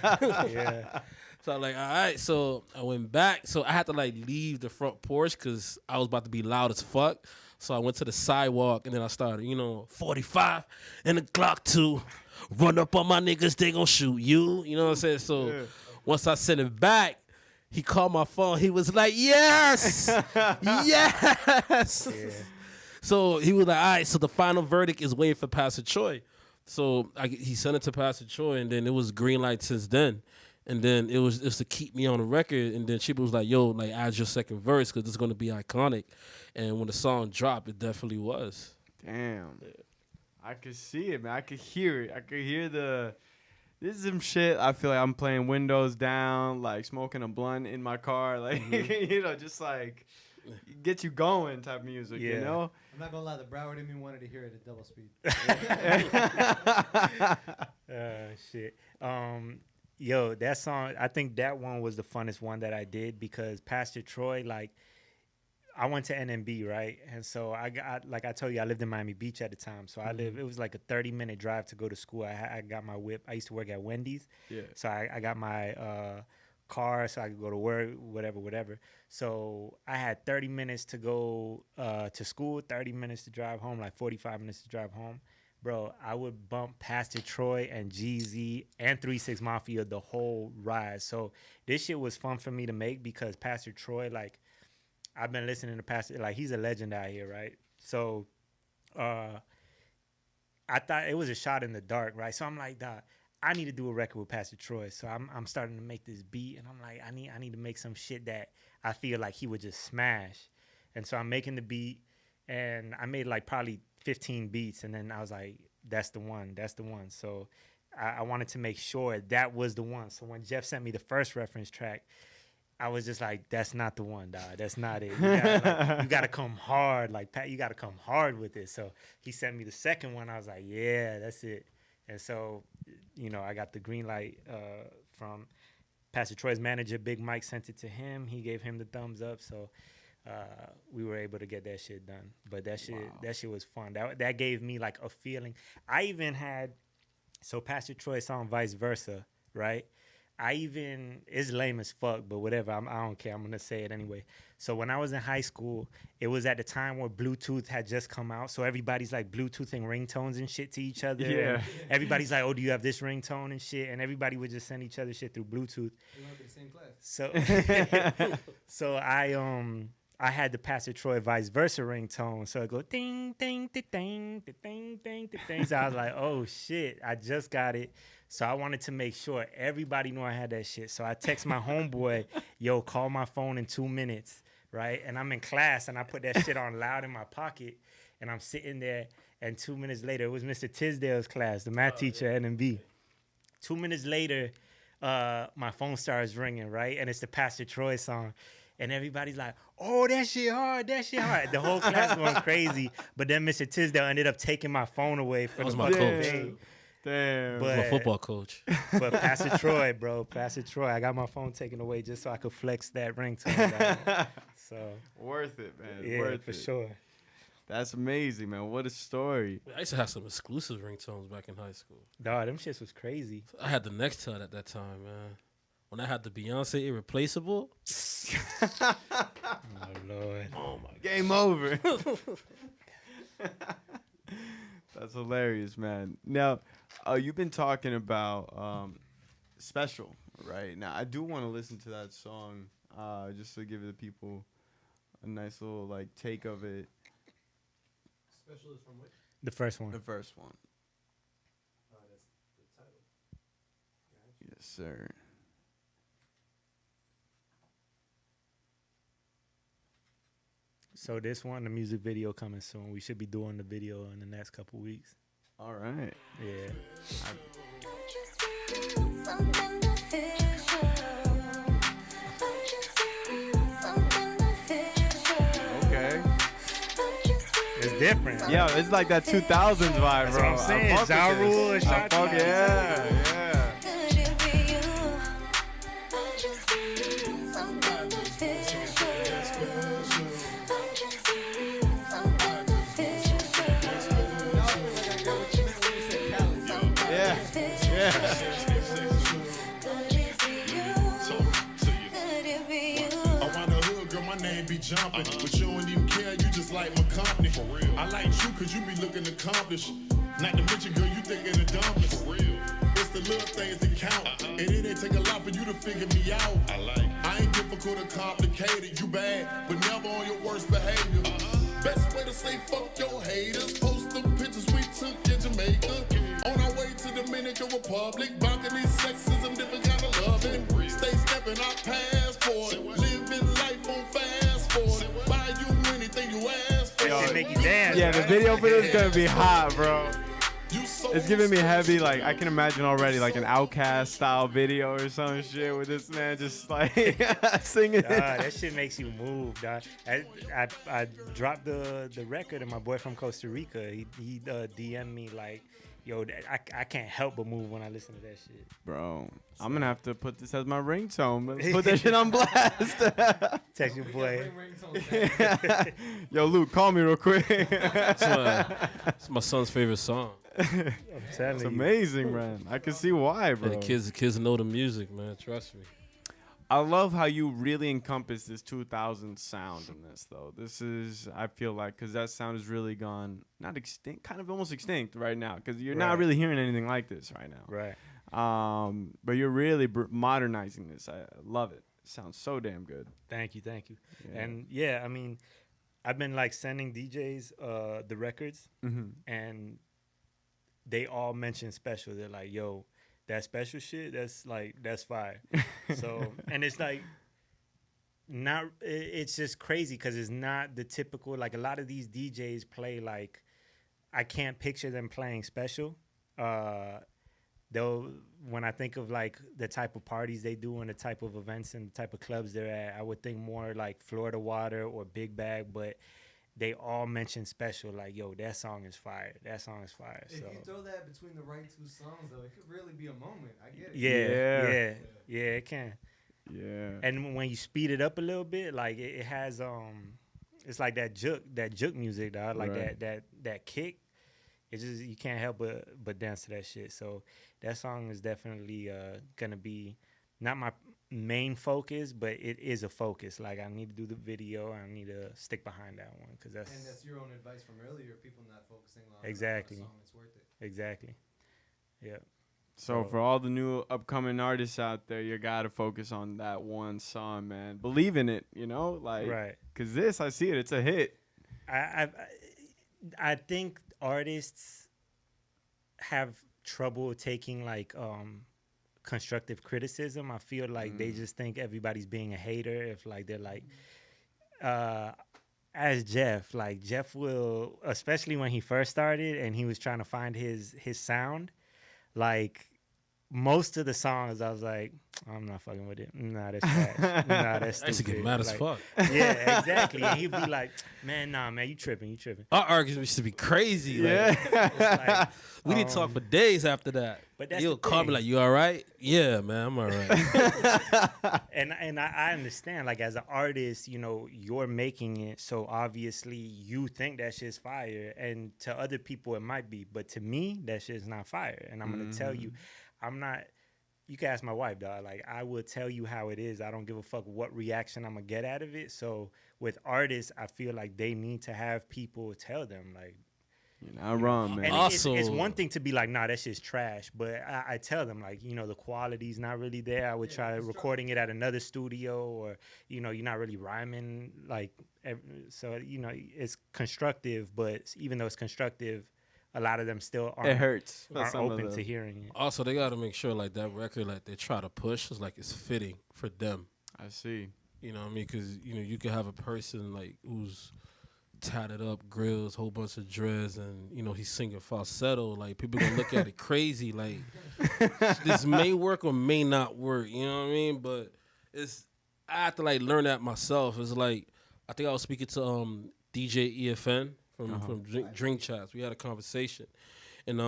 Yeah. So I'm like, all right. So I went back. So I had to like leave the front porch because I was about to be loud as fuck. So I went to the sidewalk and then I started, 45 and the Glock 2. Run up on my niggas, they gon' shoot you. You know what I'm saying? So once I sent it back, he called my phone. He was like, "Yes, yes." Yeah. So he was like, all right, so the final verdict is waiting for Pastor Troy. So he sent it to Pastor Troy, and then it was green light since then. And then it was just to keep me on the record. And then Chippy was like, "Yo, like, add your second verse because it's going to be iconic." And when the song dropped, it definitely was. Damn. I could see it, man. I could hear it. I could hear the. This is some shit. I feel like I'm playing windows down, like smoking a blunt in my car, like you know, just like get you going type of music. You know. I'm not gonna lie, the Broward in me wanted to hear it at double speed. Shit. Yo, that song. I think that one was the funnest one that I did because Pastor Troy, like. I went to NMB, right? And so I got, like I told you, I lived in Miami Beach at the time. So it was like a 30-minute drive to go to school. I got my whip. I used to work at Wendy's. Yeah. So I got my car so I could go to work, whatever. So I had 30 minutes to go to school, 30 minutes to drive home, like 45 minutes to drive home. Bro, I would bump Pastor Troy and Jeezy and 3 6 Mafia the whole ride. So this shit was fun for me to make because Pastor Troy, like, I've been listening to Pastor, like he's a legend out here, right? So I thought it was a shot in the dark, right? So I'm like, dog, I need to do a record with Pastor Troy. So I'm starting to make this beat, and I'm like, I need to make some shit that I feel like he would just smash. And so I'm making the beat, and I made like probably 15 beats, and then I was like, that's the one. So I wanted to make sure that was the one. So when Jeff sent me the first reference track, I was just like, that's not the one, dog. That's not it. You gotta come hard. Like, Pat, you gotta come hard with it. So he sent me the second one. I was like, yeah, that's it. And so, you know, I got the green light from Pastor Troy's manager, Big Mike, sent it to him. He gave him the thumbs up. So we were able to get that shit done. But that shit was fun. That gave me like a feeling. I even had, so Pastor Troy's song Vice Versa, right? It's lame as fuck, but whatever. I don't care. I'm going to say it anyway. So when I was in high school, it was at the time where Bluetooth had just come out. So everybody's like Bluetoothing ringtones and shit to each other. Yeah. Everybody's like, oh, do you have this ringtone and shit? And everybody would just send each other shit through Bluetooth. We went to the same class. So I had the Pastor Troy Vice Versa ringtone. So it go ding, ding, ding, ding, ding, ding, ding. So I was like, oh, shit, I just got it. So I wanted to make sure everybody knew I had that shit. So I text my homeboy, yo, call my phone in 2 minutes, right? And I'm in class, and I put that shit on loud in my pocket, and I'm sitting there, and 2 minutes later, it was Mr. Tisdale's class, the math teacher at NMB. 2 minutes later, my phone starts ringing, right? And it's the Pastor Troy song. And everybody's like, oh, that shit hard. The whole class going crazy. But then Mr. Tisdale ended up taking my phone away for the my coach. day. Damn. But, my football coach. But Pastor Troy, bro. Pastor Troy. I got my phone taken away just so I could flex that ringtone. So worth it, man. Yeah, worth for it. sure. That's amazing, man. What a story. I used to have some exclusive ringtones back in high school. Dog, them shits was crazy. I had the Nextel at that time, man. When I had the Beyonce Irreplaceable. Oh, Lord. Oh, my God. Game over. That's hilarious, man. Now, you've been talking about Special, right? Now, I do want to listen to that song just to give the people a nice little, like, take of it. Special is from which? The first one. The first one. That's the title. Gotcha. Yes, sir. So this one, the music video coming soon. We should be doing the video in the next couple weeks. All right. Yeah. Okay. It's different. Yeah, it's like that 2000s vibe, That's bro. what I'm saying. Ja Rule, yeah. Jumping, but you don't even care, you just like my company. For real. I like you cause you be looking accomplished. Not to mention, girl, you thinking of dumbness. For real. It's the little things that count. And it ain't take a lot for you to figure me out. I ain't difficult or complicated. You bad, but never on your worst behavior. Best way to say fuck your haters. Post the pictures we took in Jamaica. On our way to Dominican Republic. Balcony sexism, different kind of loving. Stay stepping our passport. Living life on fast forward. Buy you anything you ask for. That shit make you dance. Yeah, the video for this is gonna be hot, bro. It's giving me heavy, like, I can imagine already, like, an Outkast style video or some shit with this man just, like, singing. That shit makes you move, dog. I dropped the record, and my boy from Costa Rica, he DM'd me, like, yo, I can't help but move when I listen to that shit. Bro, I'm going to have to put this as my ringtone. Put that shit on blast. Text your boy. Yo, Luke, call me real quick. It's my son's favorite song. I'm telling It's you. amazing, man. I can see why, bro. And the kids know the music, man. Trust me. I love how you really encompass this 2000 sound in this, though. This is, I feel like, because that sound is really gone, not extinct, kind of almost extinct right now, because you're not really hearing anything like this right now. Right. But you're really modernizing this. I love it. It sounds so damn good. Thank you. Yeah. And yeah, I mean, I've been like sending DJs the records, and they all mention Special. They're like, yo, that Special shit, that's fire. So, and it's like, it's just crazy because it's not the typical, like a lot of these DJs play like, I can't picture them playing Special. Though when I think of like the type of parties they do and the type of events and the type of clubs they're at, I would think more like Florida Water or Big Bag, but they all mention Special, like, yo, that song is fire. That song is fire. If so you throw that between the right two songs, though, it could really be a moment. I get it. Yeah, it can. Yeah. And when you speed it up a little bit, like it has it's like that juke music, dog. Like that kick. It's just, you can't help but dance to that shit. So that song is definitely gonna be not my main focus, but it is a focus. Like, I need to do the video. I need to stick behind that one because that's. And that's your own advice from earlier. People not focusing on Exactly. the song. It's worth it. Exactly. Yeah. So for all the new upcoming artists out there, you gotta focus on that one song, man. Believe in it, you know, like, Right. Cause this, I see it, it's a hit. I think artists have trouble taking like constructive criticism. I feel like they just think everybody's being a hater if like they're like as Jeff will, especially when he first started and he was trying to find his sound, like most of the songs I was like, I'm not fucking with it. Nah, that's trash. Nah, that's stupid. I used to get mad as Like, fuck. Yeah, exactly. And he'd be like, man, you tripping. Our arguments used to be crazy. Yeah. Like, We didn't talk for days after that. But that's He'll the call me thing. like, you all right? Yeah, man, I'm all right. And I understand, like, as an artist, you know, you're making it, so obviously you think that shit's fire, and to other people it might be, but to me, that shit's not fire. And I'm gonna tell you, I'm not. You can ask my wife, dog. Like, I will tell you how it is. I don't give a fuck what reaction I'm gonna get out of it. So with artists, I feel like they need to have people tell them, like. You're not wrong, man. And Also- it's one thing to be like, nah, that shit's trash. But I tell them, like, you know, the quality's not really there. I would try recording it at another studio, or, you know, you're not really rhyming. Like, so, you know, it's constructive. But even though it's constructive, a lot of them still aren't, It hurts. for aren't some of open them. to hearing it. Also, they got to make sure like that record, like they try to push, is like it's fitting for them. I see. You know what I mean? Because, you know, you could have a person like who's tatted up, grills, whole bunch of dreads, and, you know, he's singing falsetto. Like, people gonna look at it crazy. Like, this may work or may not work. You know what I mean? But I have to like learn that myself. It's like, I think I was speaking to DJ EFN from Drink Chats. We had a conversation, and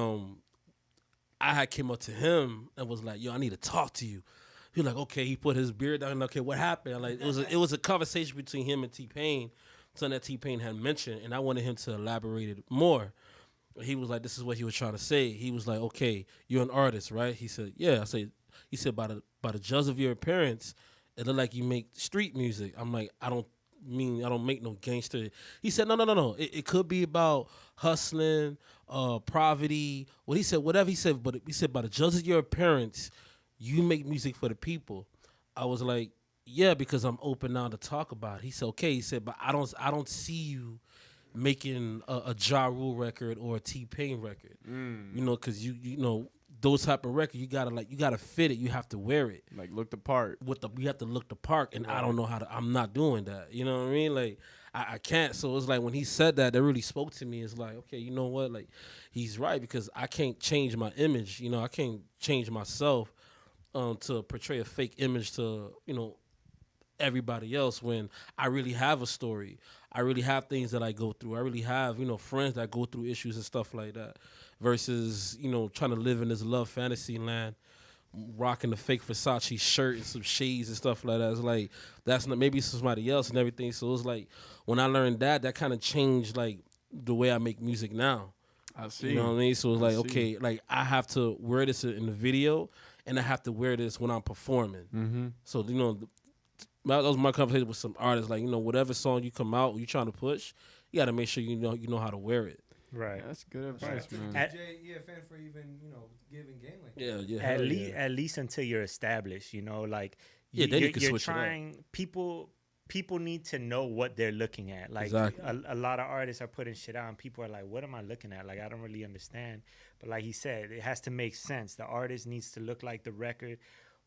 I had came up to him and was like, "Yo, I need to talk to you." He was like, "Okay." He put his beard down. Okay, what happened? Like, it was a conversation between him and T-Pain, something that T-Pain had mentioned, and I wanted him to elaborate it more. He was like, "This is what he was trying to say." He was like, "Okay, you're an artist, right?" He said, "Yeah." He said, by the judge of your appearance, it looked like you make street music. I'm like, I don't make no gangster. He said, no. It could be about hustling, poverty. What he said, whatever he said, but he said, by the judge of your appearance, you make music for the people. I was like, yeah, because I'm open now to talk about it. He said, okay. He said, but I don't see you making a Ja Rule record or a T-Pain record. You know, because you know those type of records, you gotta fit it. You have to wear it. Like, look the part. You have to look the part, and I don't know how to. I'm not doing that. You know what I mean? Like, I can't. So it's like when he said that really spoke to me. It's like, okay, you know what? Like, he's right, because I can't change my image. You know, I can't change myself to portray a fake image to, you know, everybody else, when I really have a story. I really have things that I go through. I really have, you know, friends that go through issues and stuff like that, versus, you know, trying to live in this love fantasy land, rocking the fake Versace shirt and some shades and stuff like that. It's like, that's not, maybe somebody else and everything. So it's like, when I learned that kind of changed like the way I make music now. I see. You know what I mean? So it's like, okay, like I have to wear this in the video, and I have to wear this when I'm performing. Mm-hmm. So, you know, that was my conversation with some artists. Like, you know, whatever song you come out, you trying to push, you got to make sure you know how to wear it. Right. Yeah, that's good advice, man. DJ fan for even, you know, giving game like that. Yeah. At least until you're established, you know, like then you can you're switch trying. People need to know what they're looking at. Like a lot of artists are putting shit out, and people are like, "What am I looking at? Like, I don't really understand." But like he said, it has to make sense. The artist needs to look like the record.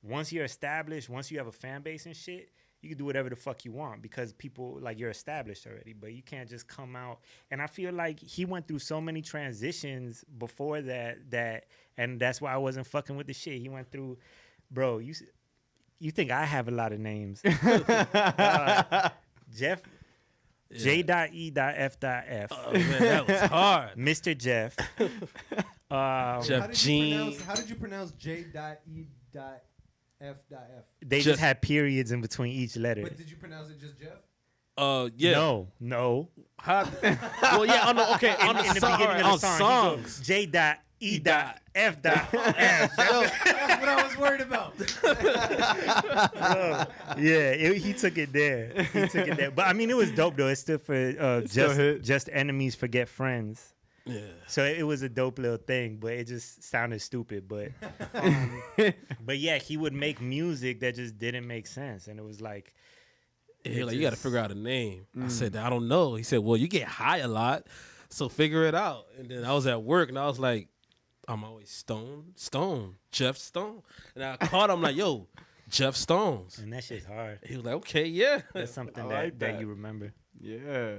Once you're established, once you have a fan base and shit, you can do whatever the fuck you want, because people, like, you're established already. But you can't just come out. And I feel like he went through so many transitions before that, and that's why I wasn't fucking with the shit. He went through, bro. You think I have a lot of names? Jeff, J.E.F.F. Oh man, that was hard. Mr. Jeff. Jeff Jean. How did you pronounce J.E.F.F? They just had periods in between each letter. But did you pronounce it just Jeff? Yeah. No. Well, yeah. On the in the beginning of the song, he goes, J.E.F.F. That's what I was worried about. He took it there. But I mean, it was dope though. It stood for just enemies forget friends. Yeah. So it was a dope little thing, but it just sounded stupid. But but yeah, he would make music that just didn't make sense, and it was like, you got to figure out a name. I said, I don't know. He said, well, you get high a lot, so figure it out. And then I was at work, and I was like, I'm always Stone, Jeff Stone. And I called him like, yo, Jeff Stones. And that shit's hard. He was like, okay, yeah. That's something like that you remember. Yeah.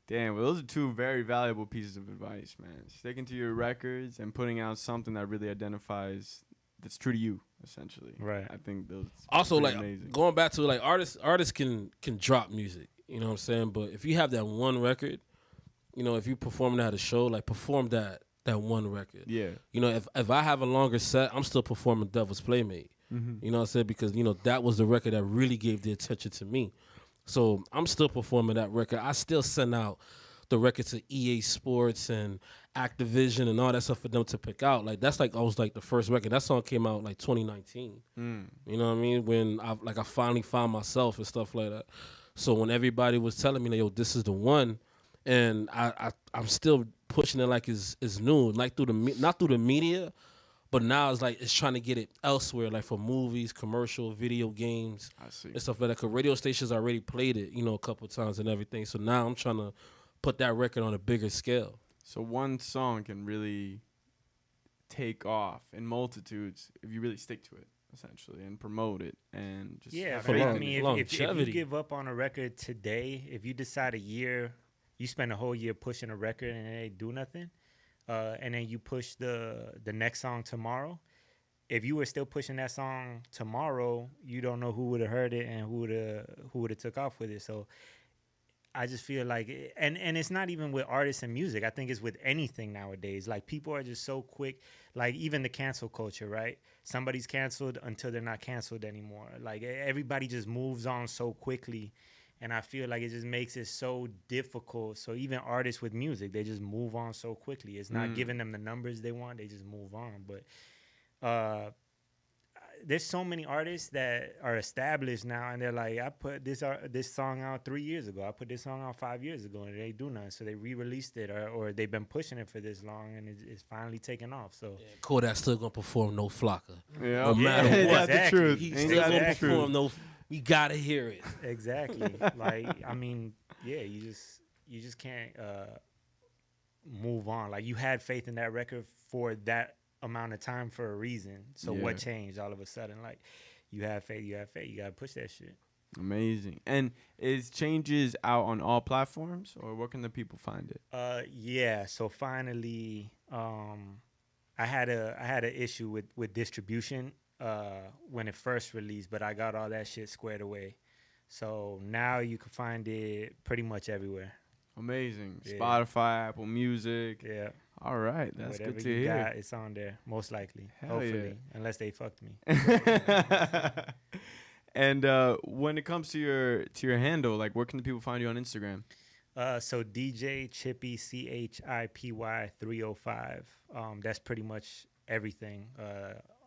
Damn, well, those are two very valuable pieces of advice, man. Sticking to your records and putting out something that really identifies, that's true to you, essentially. Right. I think those also, like, amazing. Going back to, like, artists can drop music, you know what I'm saying? But if you have that one record, you know, if you performing at a show, like, perform that one record. Yeah. You know, if I have a longer set, I'm still performing Devil's Playmate. Mm-hmm. You know what I'm saying? Because, you know, that was the record that really gave the attention to me. So I'm still performing that record. I still send out the record to EA Sports and Activision and all that stuff for them to pick out. Like, that's like, I was like the first record. That song came out like 2019. You know what I mean? When I finally found myself and stuff like that. So when everybody was telling me, like, yo, this is the one, and I'm still pushing it like it's new, like not through the media, but now it's like it's trying to get it elsewhere, like for movies, commercial, video games, and stuff like that. Cause radio stations already played it, you know, a couple of times and everything. So now I'm trying to put that record on a bigger scale. So one song can really take off in multitudes if you really stick to it, essentially, and promote it and just I mean, if you give up on a record today, if you decide you spend a whole year pushing a record and it ain't do nothing, and then you push the next song tomorrow, if you were still pushing that song tomorrow, you don't know who would have heard it and who would have took off with it. So I just feel like, and it's not even with artists and music. I think it's with anything nowadays. Like, people are just so quick. Like, even the cancel culture, right? Somebody's canceled until they're not canceled anymore. Like, everybody just moves on so quickly. And I feel like it just makes it so difficult. So even artists with music, they just move on so quickly. It's not giving them the numbers they want. They just move on. But there's so many artists that are established now, and they're like, I put this song out 3 years ago. I put this song out 5 years ago, and they do nothing. So they re-released it, or they've been pushing it for this long, and it's finally taken off. So Kodak's still gonna perform No Flocker. Yeah, no matter what. That's the truth. He's still gonna perform No. We gotta hear it. Exactly. Like, I mean, yeah, you just can't move on. Like, you had faith in that record for that amount of time for a reason. So what changed all of a sudden? Like, you have faith, you gotta push that shit. Amazing. And is Changes out on all platforms, or where can the people find it? Yeah. So finally, I had an issue with distribution when it first released, but I got all that shit squared away. So now you can find it pretty much everywhere. Amazing. Yeah. Spotify, Apple Music. Yeah. All right. That's Whatever good to you hear. got, it's on there, most likely. Hell Hopefully. yeah. Unless they fucked me. And when it comes to your handle, like, where can the people find you on Instagram? So DJ Chipy, CHIPY 305. That's pretty much everything.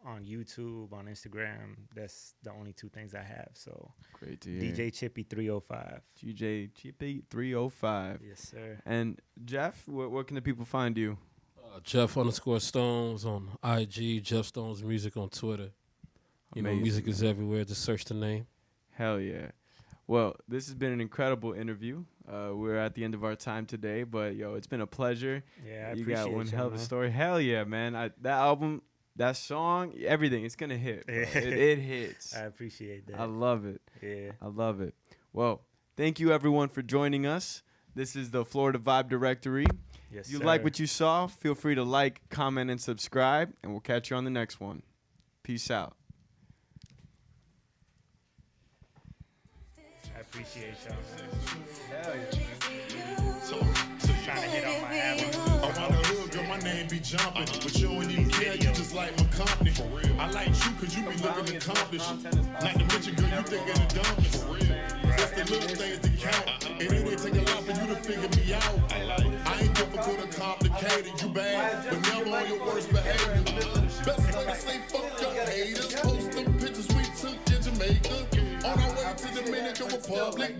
On YouTube, on Instagram, that's the only two things I have. So Great to hear. DJ Chippy 305. DJ Chipy 305. Yes, sir. And Jeff, where can the people find you? Jeff_Stones on IG, Jeff Stones Music on Twitter. You know, music is everywhere. Just search the name. Hell yeah. Well, this has been an incredible interview. We're at the end of our time today, but yo, it's been a pleasure. Yeah, I you appreciate got one you, hell of a man. story. Hell yeah, man. That album, that song, everything, it's gonna hit. Bro. it hits. I appreciate that. I love it. Yeah. I love it. Well, thank you everyone for joining us. This is the Florida Vibe Directory. Yes, If you sir. like what you saw, feel free to like, comment, and subscribe, and we'll catch you on the next one. Peace out. I appreciate y'all. Hell yeah. Trying to hit on my album. Around the hood, girl, my name be jumping. But you don't even care, you just like my company. I like you cause you be looking accomplished. Not to mention, girl, you think of the dumbest. That's the little things that count. And it ain't take a lot for you to figure me out. I ain't difficult or complicated, you bad, but never on your worst behavior. Best way to say fuck your haters. Post them pictures we took in Jamaica. On our way to Dominican Republic.